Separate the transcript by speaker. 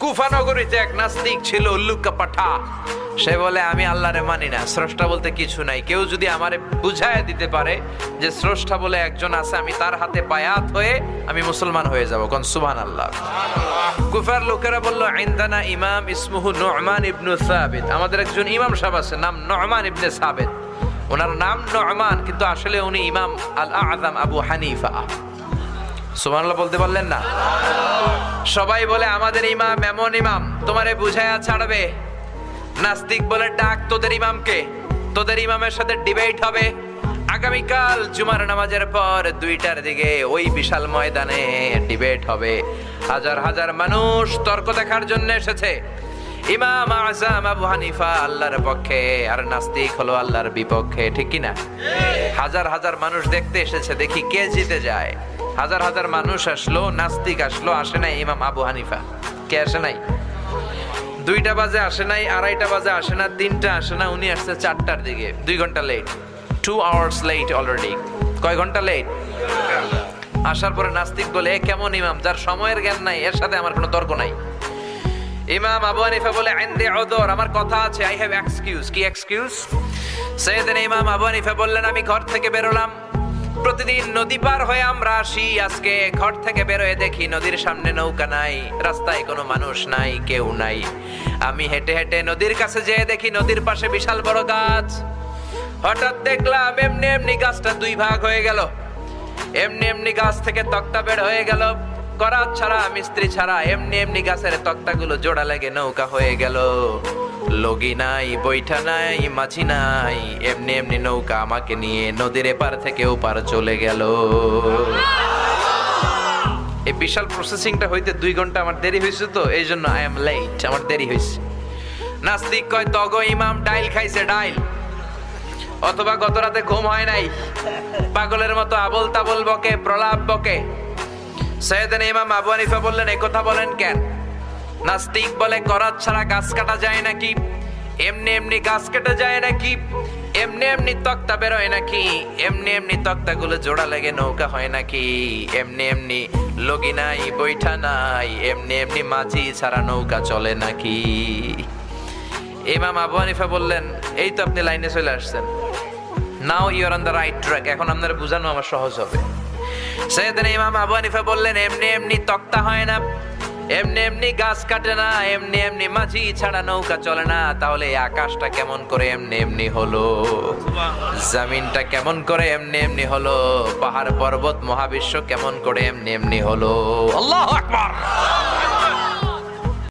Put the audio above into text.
Speaker 1: কুফা নগরীতে এক নাস্তিক ছিল, উল্লুকা পাঠা। সে বলে আমি আল্লাহরে মানি না, স্রষ্টা বলতে কিছু নাই। কেউ যদি আমারে বুঝায় দিতে পারে যে স্রষ্টা বলে একজন আছে, আমি তার হাতে বায়াত হয়ে আমি মুসলমান হয়ে যাব। কোন সুবহানাল্লাহ। কুফার লোকেরা বলল, ইনদানা ইমাম ইসমুহু নু'মান ইবনে সাবিত। আমাদের একজন ইমাম সাহেব আছে, নাম নু'মান ইবনে সাবিত। ওনার নাম নু'মান, কিন্তু আসলে উনি ইমাম আল আযম আবু হানিফা। সুবহানাল্লাহ বলতে পারলেন না? সবাই বলে আমাদের ইমাম এমন ইমাম তোমারে বুঝায়া ছাড়বে। নাস্তিক বলে, ডাক তোদের ইমামকে, তোদের ইমামের সাথে ডিবেট হবে আগামীকাল জুমার নামাজের পর 2টার দিকে ওই বিশাল ময়দানে ডিবেট হবে। হাজার হাজার মানুষ তর্ক দেখার জন্য এসেছে। ইমাম আযম আবু হানিফা আল্লাহর পক্ষে, আর নাস্তিক হলো আল্লাহর বিপক্ষে, ঠিক কি না? হাজার হাজার মানুষ দেখতে এসেছে, দেখি কে জিতে যায়। হাজার হাজার মানুষ আসলো, নাস্তিক আসলো, আসে নাই ইমাম আবু হানিফা। কে আসে নাই? 2টা বাজে আসে নাই, 2:30 বাজে আসে না, 3টা আসে না, উনি আসছে 4টার দিকে। 2 ঘন্টা লেট, 2 hours লেট অলরেডি। কয় ঘন্টা লেট? আসার পরে নাস্তিক বলে, এ কেমন ইমাম যার সময়ের জ্ঞান নাই, এর সাথে আমার কোনো তর্ক নাই। ইমাম আবু হানিফা বলে, ইনদি উযর, আমার কথা আছে, আই হ্যাভ এক্সকিউজ। কি এক্সকিউজ? সাইয়েদনা ইমাম আবু হানিফা বললেন, আমি ঘর থেকে বেরোলাম, প্রতিদিন নদী পার হয়ে আমরা আসি। আজকে ঘর থেকে বেরোয় দেখি নদীর সামনে নৌকা নাই, রাস্তায় কোনো মানুষ নাই, কেউ নাই। আমি হেঁটে হেঁটে নদীর কাছে যেয়ে দেখি নদীর পাশে বিশাল বড় গাছ। হঠাৎ দেখলাম এমনি এমনি গাছটা 2 ভাগ হয়ে গেল। এমনি এমনি গাছ থেকে তক্তা বের হয়ে গেল, করাত ছাড়া, মিস্ত্রি ছাড়া। এমনি এমনি গাছের তক্তাগুলো জোড়া লেগে নৌকা হয়ে গেল। লগি নাই, বৈঠা নাই, মাঝি নাই, এমনি এমনি নৌকা আমাকে নিয়ে নদীর এপার থেকে ওপার চলে গেল। এই বিশাল প্রসেসিংটা হইতে 2 ঘন্টা আমার দেরি হয়েছে, তো এই জন্য আই এম লেট, আমার দেরি হয়েছে। নাস্তিক কয়, তগো ইমাম ডাইল খাইছে, ডাইল, অথবা গত রাতে ঘুম হয় নাই, পাগলের মতো আবল তাবল বকে, প্রলাপ বকে। সাইয়েদনা ইমাম আবু হানিফা বললেন, এই কথা বলেন কেন? নাস্তিক বলে, করাত ছাড়া গাছ কাটা যায় নাকি? এমনি এমনি গাছ কেটে যায় নাকি? এমনি এমনি তক্তা বেরোয় নাকি? এমনি এমনি তক্তাগুলো জোড়া লেগে নৌকা হয় নাকি? এমনি এমনি লগি নাই, বৈঠা নাই, এমনি এমনি মাঝি ছাড়া নৌকা চলে নাকি? ইমাম আবু হানিফা বললেন, এই তো আপনি লাইনে চলে আসছেন, now you are on the right track, এখন আপনার বোঝানো আমার সহজ হবে। সাইয়েদনা ইমাম আবু হানিফা বললেন, এমনি এমনি তক্তা হয় না, এমনি এমনি গাছ কাটে না, এমনি এমনি মাঝি ছাড়া নৌকা চলে না। তাহলে এই আকাশটা কেমন করে এমনি এমনি হলো? জমিনটা কেমন করে এমনি এমনি হলো? পাহাড় পর্বত মহাবিশ্ব কেমন করে এমনি এমনি হলো? আল্লাহু আকবার।